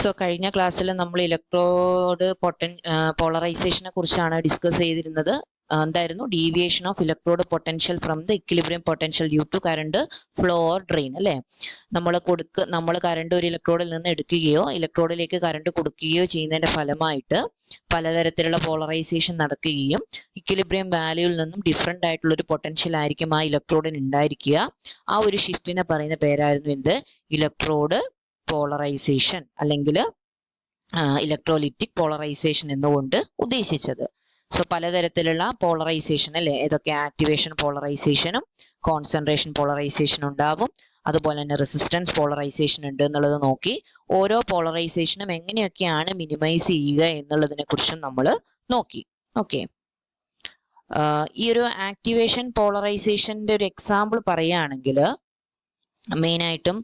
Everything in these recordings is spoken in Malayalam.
സോ കഴിഞ്ഞ ക്ലാസ്സിൽ നമ്മൾ ഇലക്ട്രോഡ് പോളറൈസേഷനെ കുറിച്ചാണ് ഡിസ്കസ് ചെയ്തിരുന്നത്. എന്തായിരുന്നു? Deviation of electrode potential from the equilibrium potential due to current flow or drain. അല്ലേ, നമ്മൾ കറണ്ട് ഒരു ഇലക്ട്രോഡിൽ നിന്ന് എടുക്കുകയോ ഇലക്ട്രോഡിലേക്ക് കറണ്ട് കൊടുക്കുകയോ ചെയ്യുന്നതിന്റെ ഫലമായിട്ട് പലതരത്തിലുള്ള പോളറൈസേഷൻ നടക്കുകയും ഇക്വിലിബ്രിയം വാല്യൂവിൽ നിന്നും ഡിഫറെന്റ് ആയിട്ടുള്ള ഒരു പൊട്ടൻഷ്യൽ ആയിരിക്കും ആ ഇലക്ട്രോഡിന് ഉണ്ടായിരിക്കുക. ആ ഒരു ഷിഫ്റ്റിനെ പറയുന്ന പേരായിരുന്നു എന്ത്? ഇലക്ട്രോഡ് പോളറൈസേഷൻ അല്ലെങ്കിൽ ഇലക്ട്രോലിറ്റിക് പോളറൈസേഷൻ എന്നുകൊണ്ട് ഉദ്ദേശിച്ചത്. സോ പലതരത്തിലുള്ള പോളറൈസേഷൻ അല്ലെ, ഏതൊക്കെ? ആക്ടിവേഷൻ പോളറൈസേഷനും കോൺസെൻട്രേഷൻ പോളറൈസേഷൻ ഉണ്ടാവും. അതുപോലെ തന്നെ റെസിസ്റ്റൻസ് പോളറൈസേഷൻ ഉണ്ട് എന്നുള്ളത് നോക്കി. ഓരോ പോളറൈസേഷനും എങ്ങനെയൊക്കെയാണ് മിനിമൈസ് ചെയ്യുക എന്നുള്ളതിനെ കുറിച്ചും നമ്മൾ നോക്കി. ഓക്കെ, ഈ ഒരു ആക്ടിവേഷൻ പോളറൈസേഷന്റെ ഒരു എക്സാമ്പിൾ പറയുകയാണെങ്കിൽ മെയിനായിട്ടും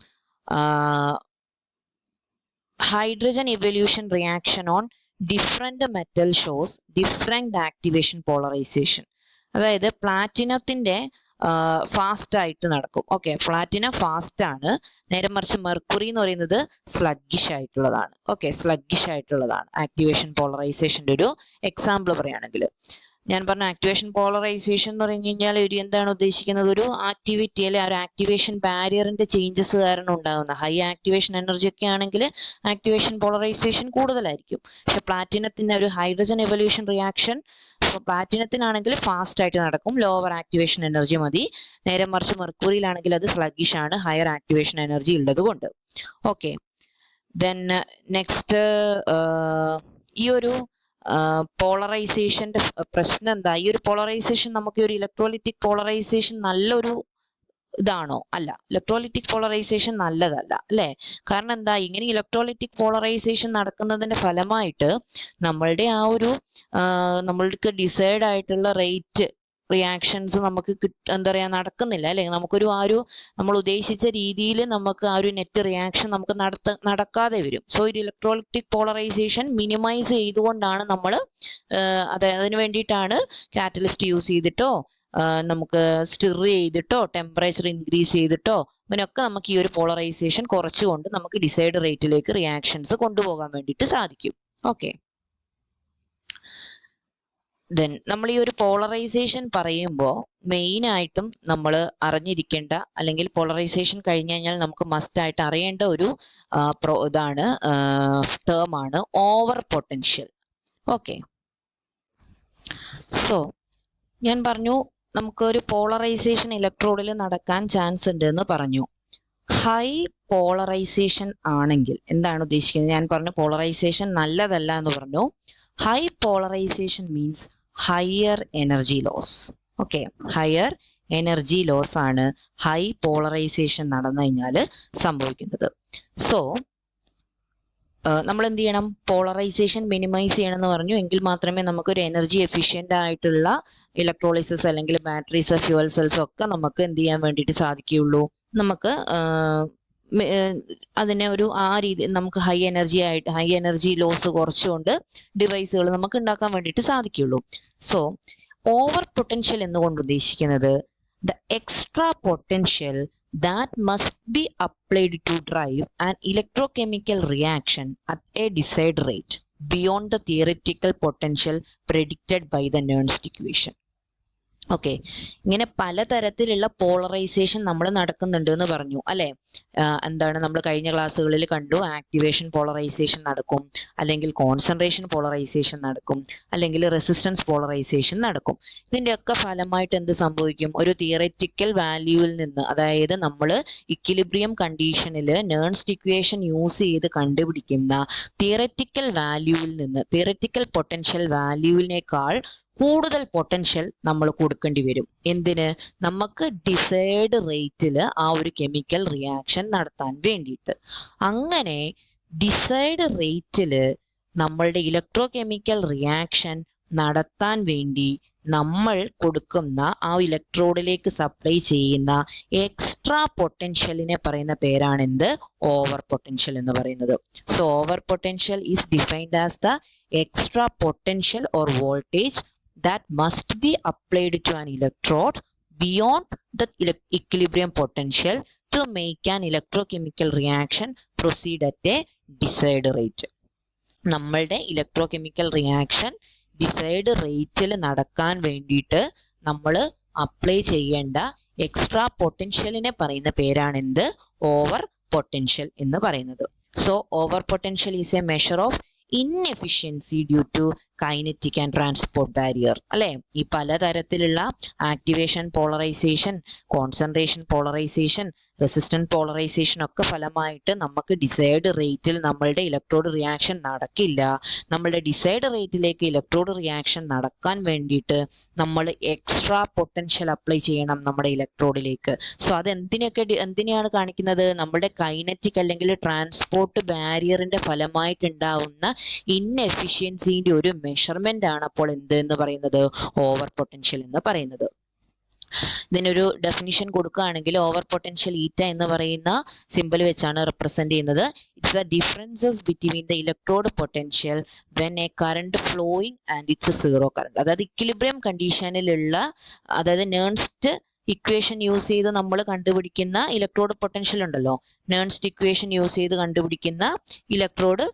hydrogen evolution reaction on different metal shows different activation polarization. അതായത് പ്ലാറ്റിനത്തിന്റെ ഫാസ്റ്റ് ആയിട്ട് നടക്കും. ഓക്കെ, പ്ലാറ്റിനം ഫാസ്റ്റ് ആണ്, നേരെ മറിച്ച് മെർക്കുറി എന്ന് പറയുന്നത് സ്ലഗ്ഗിഷ് ആയിട്ടുള്ളതാണ്. ഓക്കെ, സ്ലഗ്ഗിഷ് ആയിട്ടുള്ളതാണ് ആക്ടിവേഷൻ പോളറൈസേഷന്റെ ഒരു എക്സാമ്പിൾ പറയുകയാണെങ്കിൽ. ഞാൻ പറഞ്ഞ ആക്ടിവേഷൻ പോളറൈസേഷൻ എന്ന് പറഞ്ഞു കഴിഞ്ഞാൽ ഒരു എന്താണ് ഉദ്ദേശിക്കുന്നത്? ഒരു ആക്ടിവിറ്റി അല്ലെ, ഒരു ആക്ടിവേഷൻ ബാരിയറിന്റെ ചേഞ്ചസ് കാരണം ഉണ്ടാകുന്ന ഹൈ ആക്ടിവേഷൻ എനർജി ഒക്കെ ആണെങ്കിൽ ആക്ടിവേഷൻ പോളറൈസേഷൻ കൂടുതലായിരിക്കും. പക്ഷെ പ്ലാറ്റിനത്തിന്റെ ഒരു ഹൈഡ്രജൻ എവല്യൂഷൻ റിയാക്ഷൻ പ്ലാറ്റിനത്തിനാണെങ്കിൽ ഫാസ്റ്റ് ആയിട്ട് നടക്കും, ലോവർ ആക്ടിവേഷൻ എനർജി മതി. നേരെ മറിച്ച് മെർക്കുറിയിലാണെങ്കിൽ അത് സ്ലഗ്ഗിഷ് ആണ്, ഹയർ ആക്ടിവേഷൻ എനർജി ഉള്ളത് കൊണ്ട്. ഓക്കെ, ദെൻ നെക്സ്റ്റ് ഈ ഒരു പോളറൈസേഷന്റെ പ്രശ്നം എന്താ? ഈ ഒരു പോളറൈസേഷൻ നമുക്ക് ഒരു ഇലക്ട്രോലിറ്റിക് പോളറൈസേഷൻ നല്ലൊരു ഇതാണോ? അല്ല, ഇലക്ട്രോലിറ്റിക് പോളറൈസേഷൻ നല്ലതല്ല അല്ലെ. കാരണം എന്താ? ഇങ്ങനെ ഇലക്ട്രോലിറ്റിക് പോളറൈസേഷൻ നടക്കുന്നതിന്റെ ഫലമായിട്ട് നമ്മളുടെ ആ ഒരു നമ്മൾക്ക് ഡിസൈഡ് ആയിട്ടുള്ള റേറ്റ് റിയാക്ഷൻസ് നമുക്ക് എന്താ പറയാ നടക്കുന്നില്ല അല്ലെ. നമുക്കൊരു നമ്മൾ ഉദ്ദേശിച്ച രീതിയിൽ നമുക്ക് ആ ഒരു നെറ്റ് റിയാക്ഷൻ നമുക്ക് നടക്കാതെ വരും. സോ ഒരു ഇലക്ട്രോലിറ്റിക് പോളറൈസേഷൻ മിനിമൈസ് ചെയ്തുകൊണ്ടാണ് നമ്മൾ അതിന് വേണ്ടിയിട്ടാണ് കാറ്റലിസ്റ്റ് യൂസ് ചെയ്തിട്ടോ നമുക്ക് സ്റ്റിർ ചെയ്തിട്ടോ ടെമ്പറേച്ചർ ഇൻക്രീസ് ചെയ്തിട്ടോ അങ്ങനെയൊക്കെ നമുക്ക് ഈ ഒരു പോളറൈസേഷൻ കുറച്ചുകൊണ്ട് നമുക്ക് ഡിസൈഡ് റേറ്റിലേക്ക് റിയാക്ഷൻസ് കൊണ്ടുപോകാൻ വേണ്ടിയിട്ട് സാധിക്കും. ഓക്കെ, ദെൻ നമ്മൾ ഈ ഒരു പോളറൈസേഷൻ പറയുമ്പോൾ മെയിൻ ആയിട്ടും നമ്മൾ അറിഞ്ഞിരിക്കേണ്ട അല്ലെങ്കിൽ പോളറൈസേഷൻ കഴിഞ്ഞു കഴിഞ്ഞാൽ നമുക്ക് മസ്റ്റ് ആയിട്ട് അറിയേണ്ട ഒരു ടേം ആണ് ഓവർ പൊട്ടൻഷ്യൽ. ഓക്കെ, സോ ഞാൻ പറഞ്ഞു നമുക്ക് ഒരു പോളറൈസേഷൻ ഇലക്ട്രോഡിൽ നടക്കാൻ ചാൻസ് ഉണ്ട് എന്ന് പറഞ്ഞു. ഹൈ പോളറൈസേഷൻ ആണെങ്കിൽ എന്താണ് ഉദ്ദേശിക്കുന്നത്? ഞാൻ പറഞ്ഞു പോളറൈസേഷൻ നല്ലതല്ല എന്ന് പറഞ്ഞു. High polarization means higher energy loss. Okay, higher energy loss ആണ് ഹൈ പോളറൈസേഷൻ നടന്നു കഴിഞ്ഞാൽ സംഭവിക്കുന്നത്. സോ നമ്മൾ എന്ത് ചെയ്യണം? പോളറൈസേഷൻ മിനിമൈസ് ചെയ്യണം എന്ന് പറഞ്ഞു. എങ്കിൽ മാത്രമേ നമുക്കൊരു എനർജി എഫിഷ്യന്റ് ആയിട്ടുള്ള ഇലക്ട്രോളിസിസ് അല്ലെങ്കിൽ ബാറ്ററീസ്, ഫ്യൂവൽ സെൽസ് ഒക്കെ നമുക്ക് എന്ത് ചെയ്യാൻ വേണ്ടിയിട്ട് സാധിക്കുകയുള്ളൂ. നമുക്ക് അതിനെ ഒരു ആ രീതി നമുക്ക് ഹൈ എനർജി ലോസ് കുറച്ചുകൊണ്ട് ഡിവൈസുകൾ നമുക്ക് ഉണ്ടാക്കാൻ വേണ്ടിയിട്ട് സാധിക്കുകയുള്ളൂ. സോ ഓവർ പൊട്ടൻഷ്യൽ എന്നുകൊണ്ട് ഉദ്ദേശിക്കുന്നത് the extra potential that must be applied to drive an electrochemical reaction at a desired rate beyond the theoretical potential predicted by the Nernst equation. Okay, ഇങ്ങനെ പലതരത്തിലുള്ള പോളറൈസേഷൻ നമ്മൾ നടക്കുന്നുണ്ട് എന്ന് പറഞ്ഞു അല്ലെ. എന്താണ് നമ്മൾ കഴിഞ്ഞ ക്ലാസ്സുകളിൽ കണ്ടു? ആക്ടിവേഷൻ പോളറൈസേഷൻ നടക്കും, അല്ലെങ്കിൽ കോൺസെൻട്രേഷൻ പോളറൈസേഷൻ നടക്കും, അല്ലെങ്കിൽ റെസിസ്റ്റൻസ് പോളറൈസേഷൻ നടക്കും. ഇതിന്റെയൊക്കെ ഫലമായിട്ട് എന്ത് സംഭവിക്കും? ഒരു തിയററ്റിക്കൽ വാല്യൂവിൽ നിന്ന്, അതായത് നമ്മൾ ഇക്വിലിബ്രിയം കണ്ടീഷനിൽ നേൺസ്റ്റ് ഇക്വേഷൻ യൂസ് ചെയ്ത് കണ്ടുപിടിക്കുന്ന തിയററ്റിക്കൽ വാല്യൂവിൽ നിന്ന്, തിയററ്റിക്കൽ പൊട്ടൻഷ്യൽ വാല്യൂവിനേക്കാൾ കൂടുതൽ പൊട്ടൻഷ്യൽ നമ്മൾ കൊടുക്കേണ്ടി വരും. എന്തിന്? നമുക്ക് ഡിസൈഡ് റേറ്റിൽ ആ ഒരു കെമിക്കൽ റിയാക്ഷൻ നടത്താൻ വേണ്ടിയിട്ട്. അങ്ങനെ ഡിസൈഡ് റേറ്റിൽ നമ്മളുടെ ഇലക്ട്രോ കെമിക്കൽ റിയാക്ഷൻ നടത്താൻ വേണ്ടി നമ്മൾ കൊടുക്കുന്ന ആ ഇലക്ട്രോഡിലേക്ക് സപ്ലൈ ചെയ്യുന്ന എക്സ്ട്രാ പൊട്ടൻഷ്യലിനെ പറയുന്ന പേരാണ് എന്ത്? ഓവർ പൊട്ടൻഷ്യൽ എന്ന് പറയുന്നത്. So over potential is defined as the extra potential or voltage that must be applied to an electrode beyond the equilibrium potential to make an electrochemical reaction proceed at a decide rate. നമ്മളുടെ ഇലക്ട്രോ കെമിക്കൽ റിയാക്ഷൻ ഡിസൈഡ് റേറ്റിൽ നടക്കാൻ വേണ്ടിയിട്ട് നമ്മൾ അപ്ലൈ ചെയ്യേണ്ട എക്സ്ട്രാ പൊട്ടൻഷ്യലിനെ പറയുന്ന പേരാണ് എന്ത്? ഓവർ പൊട്ടൻഷ്യൽ എന്ന് പറയുന്നത്. So over potential is a measure of inefficiency due to kinetic and transport barrier. അല്ലെ, ഈ പലതരത്തിലുള്ള activation, polarization, concentration polarization, resistant polarization ഒക്കെ ഫലമായിട്ട് നമുക്ക് ഡിസൈഡ് റേറ്റിൽ നമ്മളുടെ ഇലക്ട്രോഡ് റിയാക്ഷൻ നടക്കില്ല. നമ്മളുടെ ഡിസൈഡ് റേറ്റിലേക്ക് ഇലക്ട്രോഡ് റിയാക്ഷൻ നടക്കാൻ വേണ്ടിയിട്ട് നമ്മൾ എക്സ്ട്രാ പൊട്ടൻഷ്യൽ അപ്ലൈ ചെയ്യണം നമ്മുടെ ഇലക്ട്രോഡിലേക്ക്. സോ അത് എന്തിനെയാണ് കാണിക്കുന്നത്? നമ്മുടെ കൈനറ്റിക് അല്ലെങ്കിൽ ട്രാൻസ്പോർട്ട് ബാരിയറിന്റെ ഫലമായിട്ടുണ്ടാവുന്ന ഇൻഎഫിഷ്യൻസിന്റെ ഒരു മെഷർമെന്റ് ആണ് അപ്പോൾ എന്ത് എന്ന് പറയുന്നത്? ഓവർ പൊട്ടൻഷ്യൽ എന്ന് പറയുന്നത്. ഇതിനൊരു ഡെഫിനിഷൻ കൊടുക്കുകയാണെങ്കിൽ ഓവർ പൊട്ടൻഷ്യൽ ഈറ്റ എന്ന് പറയുന്ന സിമ്പിൾ വെച്ചാണ് റെപ്രസെന്റ് ചെയ്യുന്നത്. It's the differences between the electrode potential when A current flowing and it's zero current. അതായത് ഇക്വിലിബ്രിയം കണ്ടീഷനിലുള്ള, അതായത് നേൺസ്റ്റ് ഇക്വേഷൻ യൂസ് ചെയ്ത് നമ്മൾ കണ്ടുപിടിക്കുന്ന ഇലക്ട്രോഡ് പൊട്ടൻഷ്യൽ ഉണ്ടല്ലോ, നേൺസ്റ്റ് ഇക്വേഷൻ യൂസ് ചെയ്ത് കണ്ടുപിടിക്കുന്ന ഇലക്ട്രോഡ്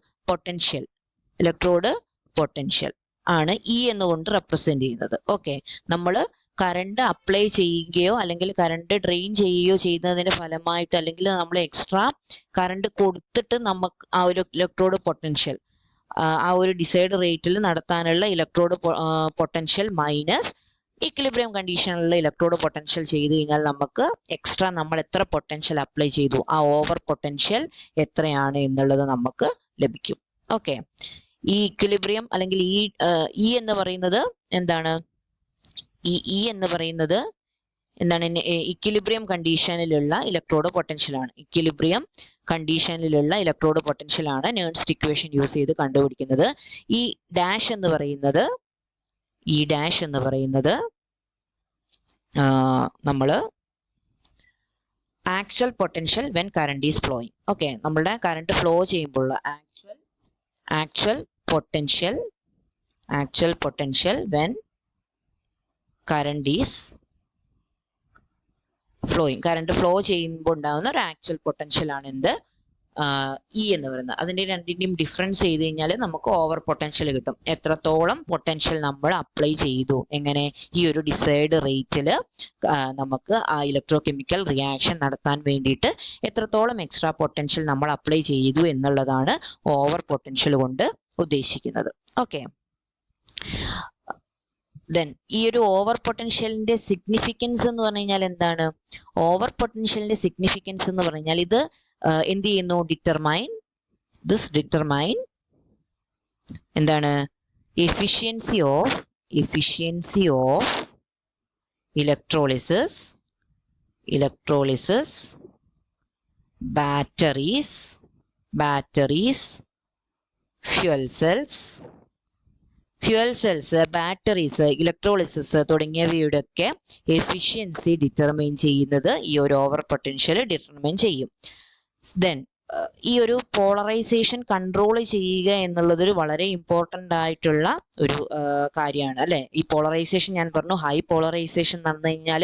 പൊട്ടൻഷ്യൽ ആണ് ഇ എന്നുകൊണ്ട് റെപ്രസെന്റ് ചെയ്യുന്നത്. ഓക്കെ, നമ്മൾ കറണ്ട് അപ്ലൈ ചെയ്യുകയോ അല്ലെങ്കിൽ കറണ്ട് ഡ്രെയിൻ ചെയ്യുകയോ ചെയ്യുന്നതിന്റെ ഫലമായിട്ട്, അല്ലെങ്കിൽ നമ്മൾ എക്സ്ട്രാ കറണ്ട് കൊടുത്തിട്ട് നമുക്ക് ആ ഒരു ഇലക്ട്രോഡ് പൊട്ടൻഷ്യൽ ആ ഒരു ഡിസൈഡ് റേറ്റിൽ നടത്താനുള്ള ഇലക്ട്രോഡ് പൊട്ടൻഷ്യൽ മൈനസ് ഇക്വിലിബ്രിയം കണ്ടീഷനിലുള്ള ഇലക്ട്രോഡ് പൊട്ടൻഷ്യൽ ചെയ്ത് കഴിഞ്ഞാൽ നമുക്ക് എക്സ്ട്രാ നമ്മൾ എത്ര പൊട്ടൻഷ്യൽ അപ്ലൈ ചെയ്തു, ആ ഓവർ പൊട്ടൻഷ്യൽ എത്രയാണ് എന്നുള്ളത് നമുക്ക് ലഭിക്കും. ഓക്കെ, ഈ ഇക്വിലിബ്രിയം അല്ലെങ്കിൽ ഈ എന്ന് പറയുന്നത് എന്താണ്? ഈ എന്ന് പറയുന്നത് എന്താണ്? ഇക്വിലിബ്രിയം കണ്ടീഷനിലുള്ള ഇലക്ട്രോഡ് പൊട്ടൻഷ്യൽ ആണ്. ഇക്വിലിബ്രിയം കണ്ടീഷനിലുള്ള ഇലക്ട്രോഡ് പൊട്ടൻഷ്യൽ ആണ് നേൺസ്റ്റ് ഇക്വേഷൻ യൂസ് ചെയ്ത് കണ്ടുപിടിക്കുന്നത്. ഈ ഡാഷ് എന്ന് പറയുന്നത് നമ്മള് actual potential when current is flowing. Okay, നമ്മളുടെ കറണ്ട് ഫ്ലോ ചെയ്യുമ്പോൾ actual potential when current is flowing. Current flow ചെയ്യുമ്പോൾ ഉണ്ടാകുന്ന ഒരു ആക്ച്വൽ പൊട്ടൻഷ്യൽ ആണ് എന്ത്? ഇ എന്ന് പറയുന്നത്. അതിന്റെ രണ്ടിന്റെയും ഡിഫറൻസ് ചെയ്ത് കഴിഞ്ഞാൽ നമുക്ക് ഓവർ പൊട്ടൻഷ്യൽ കിട്ടും. എത്രത്തോളം പൊട്ടൻഷ്യൽ നമ്മൾ അപ്ലൈ ചെയ്തു, എങ്ങനെ? ഈ ഒരു ഡിസൈഡ് റേറ്റിൽ നമുക്ക് ആ ഇലക്ട്രോ കെമിക്കൽ റിയാക്ഷൻ നടത്താൻ വേണ്ടിയിട്ട് എത്രത്തോളം എക്സ്ട്രാ പൊട്ടൻഷ്യൽ നമ്മൾ അപ്ലൈ ചെയ്തു എന്നുള്ളതാണ് ഓവർ പൊട്ടൻഷ്യൽ കൊണ്ട് ഉദ്ദേശിക്കുന്നത്. ഓക്കെ, ദെൻ ഈ ഒരു ഓവർ പൊട്ടൻഷ്യലിന്റെ സിഗ്നിഫിക്കൻസ് എന്ന് പറഞ്ഞു കഴിഞ്ഞാൽ എന്താണ്? ഓവർ പൊട്ടൻഷ്യലിന്റെ സിഗ്നിഫിക്കൻസ് എന്ന് പറഞ്ഞാൽ ഇത് എന്ത് ചെയ്യുന്നു? ഡിറ്റർമൈൻ എന്താണ്? Efficiency of electrolysis, batteries, fuel cells, batteries, electrolysis തുടങ്ങിയവയുടെ ഒക്കെ എഫിഷ്യൻസി ഡിറ്റർമൈൻ ചെയ്യുന്നത് ഈ ഒരു ഓവർ പൊട്ടൻഷ്യൽ ഡിറ്റർമൈൻ ചെയ്യും. ദെൻ ഈ ഒരു പോളറൈസേഷൻ കൺട്രോൾ ചെയ്യുക എന്നുള്ളത് ഒരു വളരെ ഇമ്പോർട്ടൻ്റ് ആയിട്ടുള്ള ഒരു കാര്യമാണ്, അല്ലെ? ഈ പോളറൈസേഷൻ ഞാൻ പറഞ്ഞു, ഹൈ പോളറൈസേഷൻ നടന്നു കഴിഞ്ഞാൽ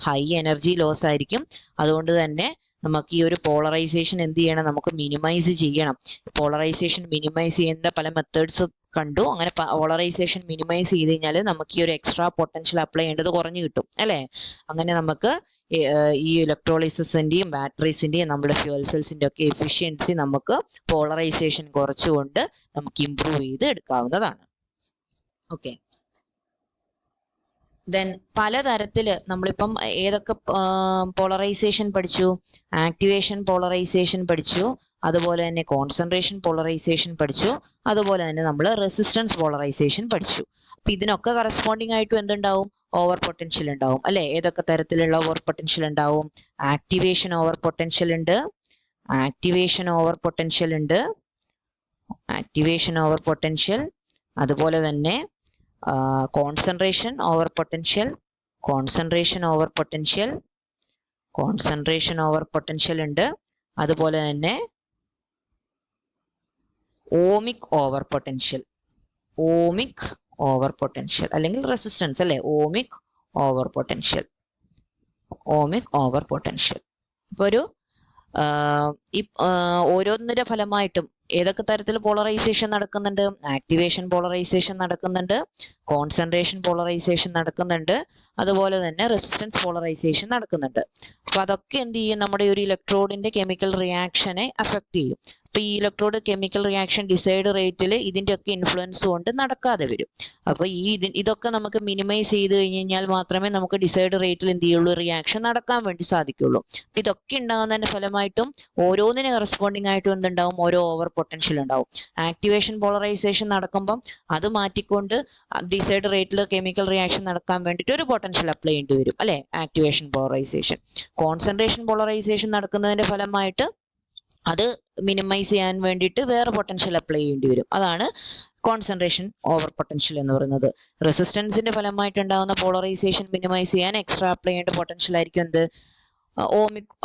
ഹൈ എനർജി ലോസ് ആയിരിക്കും. അതുകൊണ്ട് തന്നെ നമുക്ക് ഈ ഒരു പോളറൈസേഷൻ എന്ത് ചെയ്യണം? നമുക്ക് മിനിമൈസ് ചെയ്യണം. പോളറൈസേഷൻ മിനിമൈസ് ചെയ്യുന്ന പല മെത്തേഡ്സ് കണ്ടു. അങ്ങനെ പോളറൈസേഷൻ മിനിമൈസ് ചെയ്ത് കഴിഞ്ഞാൽ നമുക്ക് ഈ ഒരു എക്സ്ട്രാ പൊട്ടൻഷ്യൽ അപ്ലൈ ചെയ്യേണ്ടത് കുറഞ്ഞു കിട്ടും, അല്ലെ? അങ്ങനെ നമുക്ക് ഈ ഇലക്ട്രോളിസിന്റെയും ബാറ്ററീസിന്റെയും നമ്മുടെ ഫ്യൂൽ സെൽസിന്റെ ഒക്കെ എഫിഷ്യൻസി നമുക്ക് പോളറൈസേഷൻ കുറച്ചുകൊണ്ട് നമുക്ക് ഇംപ്രൂവ് ചെയ്ത് എടുക്കാവുന്നതാണ്. ഓക്കെ, ദെൻ പലതരത്തില് നമ്മളിപ്പം ഏതൊക്കെ പോളറൈസേഷൻ പഠിച്ചു? ആക്ടിവേഷൻ പോളറൈസേഷൻ പഠിച്ചു, അതുപോലെ തന്നെ കോൺസെൻട്രേഷൻ പോളറൈസേഷൻ പഠിച്ചു, അതുപോലെ തന്നെ നമ്മൾ റെസിസ്റ്റൻസ് പോളറൈസേഷൻ പഠിച്ചു. അപ്പൊ ഇതിനൊക്കെ കറസ്പോണ്ടിങ് ആയിട്ടും എന്തുണ്ടാവും? ഓവർ പൊട്ടൻഷ്യൽ ഉണ്ടാവും, അല്ലെ? ഏതൊക്കെ തരത്തിലുള്ള ഓവർ പൊട്ടൻഷ്യൽ ഉണ്ടാവും? ആക്ടിവേഷൻ ഓവർ പൊട്ടൻഷ്യൽ ഉണ്ട്, അതുപോലെ തന്നെ കോൺസെൻട്രേഷൻ ഓവർ പൊട്ടൻഷ്യൽ ഉണ്ട്, അതുപോലെ തന്നെ ഓമിക് ഓവർ പൊട്ടൻഷ്യൽ അല്ലെങ്കിൽ റെസിസ്റ്റൻസ്, അല്ലെ? Ohmic over potential. ഇപ്പൊ ഒരു ഓരോന്നിന്റെ ഫലമായിട്ടും ഏതൊക്കെ തരത്തിൽ പോളറൈസേഷൻ നടക്കുന്നുണ്ട്? ആക്ടിവേഷൻ പോളറൈസേഷൻ നടക്കുന്നുണ്ട്, കോൺസെൻട്രേഷൻ പോളറൈസേഷൻ നടക്കുന്നുണ്ട്, അതുപോലെ തന്നെ റെസിസ്റ്റൻസ് പോളറൈസേഷൻ നടക്കുന്നുണ്ട്. അപ്പൊ അതൊക്കെ എന്ത് ചെയ്യും? നമ്മുടെ ഒരു ഇലക്ട്രോഡിന്റെ കെമിക്കൽ റിയാക്ഷനെ അഫക്ട് ചെയ്യും. അപ്പൊ ഈ ഇലക്ട്രോഡ് കെമിക്കൽ റിയാക്ഷൻ ഡിസൈഡ് റേറ്റിൽ ഇതിന്റെ ഒക്കെ ഇൻഫ്ലുവൻസ് കൊണ്ട് നടക്കാതെ വരും. അപ്പൊ ഇതൊക്കെ നമുക്ക് മിനിമൈസ് ചെയ്ത് കഴിഞ്ഞാൽ മാത്രമേ നമുക്ക് ഡിസൈഡ് റേറ്റിൽ എന്ത് ചെയ്യുള്ളൂ? റിയാക്ഷൻ നടക്കാൻ വേണ്ടി സാധിക്കുള്ളൂ. ഇതൊക്കെ ഉണ്ടാകുന്നതിന്റെ ഫലമായിട്ടും ഓരോന്നിന് കറസ്പോണ്ടിങ് ആയിട്ടും എന്തുണ്ടാവും? ഓരോ ഓവർ പൊട്ടൻഷ്യൽ ഉണ്ടാവും. ആക്ടിവേഷൻ പോളറൈസേഷൻ നടക്കുമ്പം അത് മാറ്റിക്കൊണ്ട് ഡിസൈഡ് റേറ്റിൽ കെമിക്കൽ റിയാക്ഷൻ നടക്കാൻ വേണ്ടിയിട്ട് ഒരു പൊട്ടൻഷ്യൽ അപ്ലൈ ചെയ്യേണ്ടി വരും, അല്ലെ? Activation polarization. കോൺസെൻട്രേഷൻ പോളറൈസേഷൻ നടക്കുന്നതിന്റെ ഫലമായിട്ട് അത് മിനിമൈസ് ചെയ്യാൻ വേണ്ടിയിട്ട് വേറെ പൊട്ടൻഷ്യൽ അപ്ലൈ ചെയ്യേണ്ടി വരും. അതാണ് കോൺസെൻട്രേഷൻ ഓവർ പൊട്ടൻഷ്യൽ എന്ന് പറയുന്നത്. റെസിസ്റ്റൻസിന്റെ ഫലമായിട്ടുണ്ടാകുന്ന പോളറൈസേഷൻ മിനിമൈസ് ചെയ്യാൻ എക്സ്ട്രാ അപ്ലൈ ചെയ്യേണ്ട പൊട്ടൻഷ്യൽ ആയിരിക്കും എന്ത്? ഓമിക്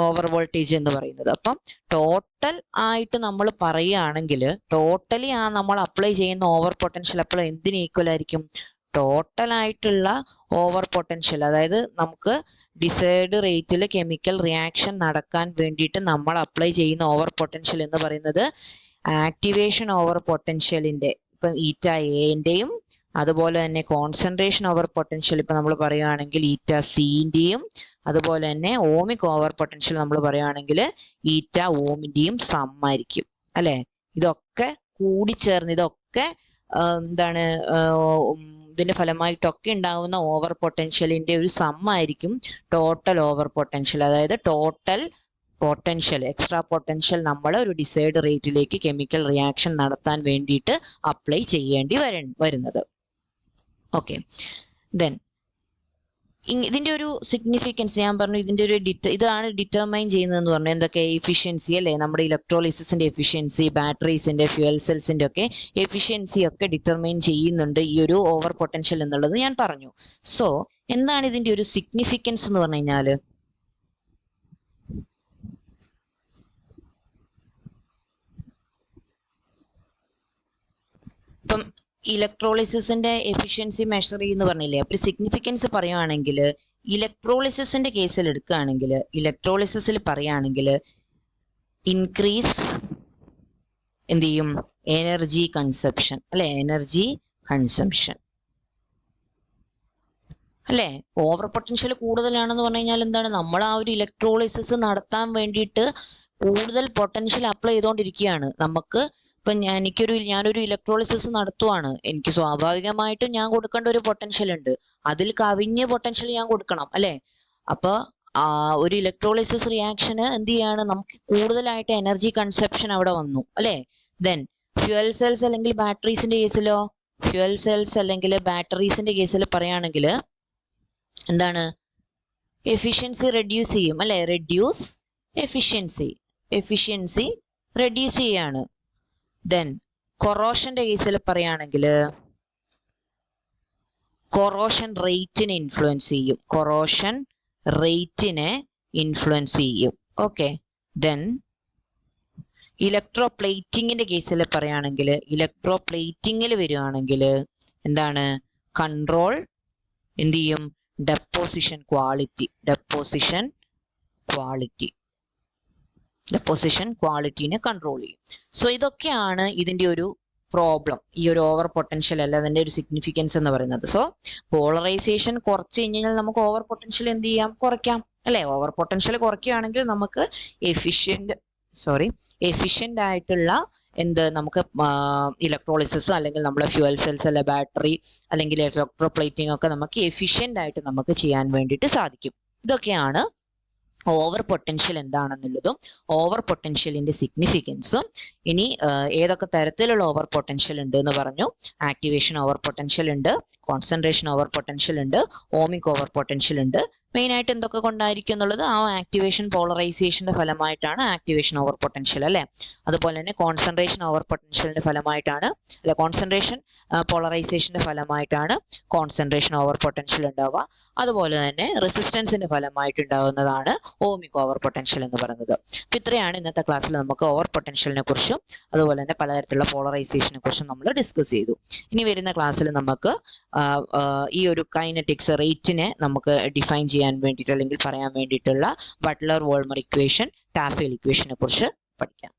ഓവർ വോൾട്ടേജ് എന്ന് പറയുന്നത്. അപ്പം ടോട്ടൽ ആയിട്ട് നമ്മൾ പറയുകയാണെങ്കിൽ ടോട്ടലി നമ്മൾ അപ്ലൈ ചെയ്യുന്ന ഓവർ പൊട്ടൻഷ്യൽ അപ്പോൾ എന്തിന് ഈക്വൽ ആയിരിക്കും? ടോട്ടൽ ആയിട്ടുള്ള ഓവർ പൊട്ടൻഷ്യൽ, അതായത് നമുക്ക് ഡിസൈഡ് റേറ്റിൽ കെമിക്കൽ റിയാക്ഷൻ നടക്കാൻ വേണ്ടിയിട്ട് നമ്മൾ അപ്ലൈ ചെയ്യുന്ന ഓവർ പൊട്ടൻഷ്യൽ എന്ന് പറയുന്നത് ആക്ടിവേഷൻ ഓവർ പൊട്ടൻഷ്യലിന്റെ ഇപ്പം ഈറ്റ എൻ്റെയും അതുപോലെ തന്നെ കോൺസെൻട്രേഷൻ ഓവർ പൊട്ടൻഷ്യൽ ഇപ്പൊ നമ്മൾ പറയുകയാണെങ്കിൽ ഈറ്റ സിന്റെയും അതുപോലെ തന്നെ ഓമിക് ഓവർ പൊട്ടൻഷ്യൽ നമ്മൾ പറയുകയാണെങ്കിൽ ഈറ്റ ഓമിന്റെയും സം ആയിരിക്കും, അല്ലെ? ഇതൊക്കെ കൂടിച്ചേർന്ന് ഇതൊക്കെ എന്താണ് ഇതിന്റെ ഫലമായിട്ടൊക്കെ ഉണ്ടാകുന്ന ഓവർ പൊട്ടൻഷ്യലിന്റെ ഒരു സം ആയിരിക്കും ടോട്ടൽ ഓവർ പൊട്ടൻഷ്യൽ. അതായത് ടോട്ടൽ പൊട്ടൻഷ്യൽ, എക്സ്ട്രാ പൊട്ടൻഷ്യൽ നമ്മൾ ഒരു ഡിസൈഡ് റേറ്റിലേക്ക് കെമിക്കൽ റിയാക്ഷൻ നടത്താൻ വേണ്ടിയിട്ട് അപ്ലൈ ചെയ്യേണ്ടി വരുന്നത്. ഓക്കെ, ദെൻ ഇതിന്റെ ഒരു സിഗ്നിഫിക്കൻസ് ഞാൻ പറഞ്ഞു. ഇതിന്റെ ഒരു ഇതാണ് ഡിറ്റർമൈൻ ചെയ്യുന്നതെന്ന് പറഞ്ഞു. എന്തൊക്കെ? എഫിഷ്യൻസി, അല്ലെ? നമ്മുടെ ഇലക്ട്രോളിസിന്റെ എഫിഷ്യൻസി, ബാറ്ററീസിന്റെ, ഫ്യൂൽ സെൽസിന്റെ ഒക്കെ എഫിഷ്യൻസി ഒക്കെ ഡിറ്റർമൈൻ ചെയ്യുന്നുണ്ട് ഈ ഒരു ഓവർ പൊട്ടൻഷ്യൽ എന്നുള്ളത് ഞാൻ പറഞ്ഞു. സോ എന്താണ് ഇതിന്റെ ഒരു സിഗ്നിഫിക്കൻസ് എന്ന് പറഞ്ഞു കഴിഞ്ഞാൽ, ഇപ്പം ഇലക്ട്രോളിസിന്റെ എഫിഷ്യൻസി മെഷർ ചെയ്യുന്ന പറഞ്ഞില്ലേ? അപ്പൊ സിഗ്നിഫിക്കൻസ് പറയുകയാണെങ്കിൽ ഇലക്ട്രോളിസിന്റെ കേസിൽ എടുക്കുകയാണെങ്കിൽ ഇലക്ട്രോളിസിൽ പറയുകയാണെങ്കിൽ ഇൻക്രീസ് എന്ത് ചെയ്യും? എനർജി കൺസപ്ഷൻ, അല്ലെ? എനർജി കൺസംഷൻ, അല്ലെ? ഓവർ പൊട്ടൻഷ്യൽ കൂടുതലാണെന്ന് പറഞ്ഞു കഴിഞ്ഞാൽ എന്താണ്? നമ്മൾ ആ ഒരു ഇലക്ട്രോളിസിസ് നടത്താൻ വേണ്ടിയിട്ട് കൂടുതൽ പൊട്ടൻഷ്യൽ അപ്ലൈ ചെയ്തുകൊണ്ടിരിക്കുകയാണ്. നമുക്ക് ഇപ്പൊ ഞാനൊരു ഇലക്ട്രോളിസിസ് നടത്തുവാണ്, എനിക്ക് സ്വാഭാവികമായിട്ടും ഞാൻ കൊടുക്കേണ്ട ഒരു പൊട്ടൻഷ്യൽ ഉണ്ട്, അതിൽ കവിഞ്ഞ പൊട്ടൻഷ്യൽ ഞാൻ കൊടുക്കണം, അല്ലെ? അപ്പൊ ഒരു ഇലക്ട്രോളിസിസ് റിയാക്ഷന് എന്ത് ചെയ്യാണ്? നമുക്ക് കൂടുതലായിട്ട് എനർജി കൺസപ്ഷൻ അവിടെ വന്നു, അല്ലെ? ദെൻ ഫ്യൂൽ സെൽസ് അല്ലെങ്കിൽ ബാറ്ററീസിന്റെ കേസിലോ, ഫ്യൂൽ സെൽസ് അല്ലെങ്കിൽ ബാറ്ററീസിന്റെ കേസിൽ പറയുകയാണെങ്കിൽ എന്താണ്? എഫിഷ്യൻസി റെഡ്യൂസ് ചെയ്യും, അല്ലെ? റെഡ്യൂസ് എഫിഷ്യൻസി റെഡ്യൂസ് ചെയ്യാണ്. ദെൻ കൊറോഷന്റെ കേസിൽ പറയുകയാണെങ്കിൽ കൊറോഷൻ റേറ്റിനെ ഇൻഫ്ലുവൻസ് ചെയ്യും. ഓക്കെ, ദെൻ ഇലക്ട്രോപ്ലേറ്റിങ്ങിന്റെ കേസിൽ പറയുകയാണെങ്കിൽ ഇലക്ട്രോപ്ലേറ്റിങ്ങിൽ വരികയാണെങ്കിൽ എന്താണ്? കൺട്രോൾ എന്ത് ചെയ്യും? ഡെപ്പോസിഷൻ ക്വാളിറ്റിനെ കൺട്രോൾ ചെയ്യും. സോ ഇതൊക്കെയാണ് ഇതിന്റെ ഒരു പ്രോബ്ലം, ഈ ഒരു ഓവർ പൊട്ടൻഷ്യൽ അല്ല അതിന്റെ ഒരു സിഗ്നിഫിക്കൻസ് എന്ന് പറയുന്നത്. സോ പോളറൈസേഷൻ കുറച്ച് കഴിഞ്ഞാൽ നമുക്ക് ഓവർ പൊട്ടൻഷ്യൽ എന്ത് ചെയ്യാം? കുറയ്ക്കാം, അല്ലെ? ഓവർ പൊട്ടൻഷ്യൽ കുറയ്ക്കുകയാണെങ്കിൽ നമുക്ക് എഫിഷ്യന്റ് ആയിട്ടുള്ള നമുക്ക് ഇലക്ട്രോളിസിസ് അല്ലെങ്കിൽ നമ്മുടെ ഫ്യൂൽ സെൽസ് അല്ലെ ബാറ്ററി അല്ലെങ്കിൽ ഇലക്ട്രോപ്ലേറ്റിംഗ് ഒക്കെ നമുക്ക് എഫിഷ്യന്റ് ആയിട്ട് നമുക്ക് ചെയ്യാൻ വേണ്ടിയിട്ട് സാധിക്കും. ഇതൊക്കെയാണ് ഓവർ പൊട്ടൻഷ്യൽ എന്താണെന്നുള്ളതും ഓവർ പൊട്ടൻഷ്യലിന്റെ സിഗ്നിഫിക്കൻസും. ഇനി ഏതൊക്കെ തരത്തിലുള്ള ഓവർ പൊട്ടൻഷ്യൽ ഉണ്ട് എന്ന് പറഞ്ഞു. ആക്ടിവേഷൻ ഓവർ പൊട്ടൻഷ്യൽ ഉണ്ട്, കോൺസെൻട്രേഷൻ ഓവർ പൊട്ടൻഷ്യൽ ഉണ്ട്, ഓമിക് ഓവർ പൊട്ടൻഷ്യൽ ഉണ്ട്. മെയിൻ ആയിട്ട് എന്തൊക്കെ കൊണ്ടായിരിക്കും എന്നുള്ളത് ആ ആക്ടിവേഷൻ പോളറൈസേഷന്റെ ഫലമായിട്ടാണ് ആക്ടിവേഷൻ ഓവർ പൊട്ടൻഷ്യൽ, അല്ലെ? അതുപോലെ തന്നെ കോൺസെൻട്രേഷൻ ഓവർ പൊട്ടൻഷ്യലിന്റെ ഫലമായിട്ടാണ്, അല്ലെ? കോൺസെൻട്രേഷൻ പോളറൈസേഷന്റെ ഫലമായിട്ടാണ് കോൺസെൻട്രേഷൻ ഓവർ പൊട്ടൻഷ്യൽ ഉണ്ടാവുക. അതുപോലെ തന്നെ റെസിസ്റ്റൻസിന്റെ ഫലമായിട്ടുണ്ടാവുന്നതാണ് ഓമിക് ഓവർ പൊട്ടൻഷ്യൽ എന്ന് പറയുന്നത്. അപ്പൊ ഇത്രയാണ് ഇന്നത്തെ ക്ലാസ്സിൽ നമുക്ക് ഓവർ പൊട്ടൻഷ്യലിനെ കുറിച്ചും അതുപോലെ തന്നെ പലതരത്തിലുള്ള പോളറൈസേഷനെ കുറിച്ചും നമ്മൾ ഡിസ്കസ് ചെയ്തു. ഇനി വരുന്ന ക്ലാസ്സിൽ നമുക്ക് ഈ ഒരു കൈനറ്റിക്സ് റേറ്റിനെ നമുക്ക് ഡിഫൈൻ ചെയ്യാൻ വേണ്ടിയിട്ട് അല്ലെങ്കിൽ പറയാൻ വേണ്ടിയിട്ടുള്ള ബട്ട്ലർ വോൾമർ ഇക്വേഷൻ, ടാഫേൽ ഇക്വേഷനെ കുറിച്ച് പഠിക്കാം.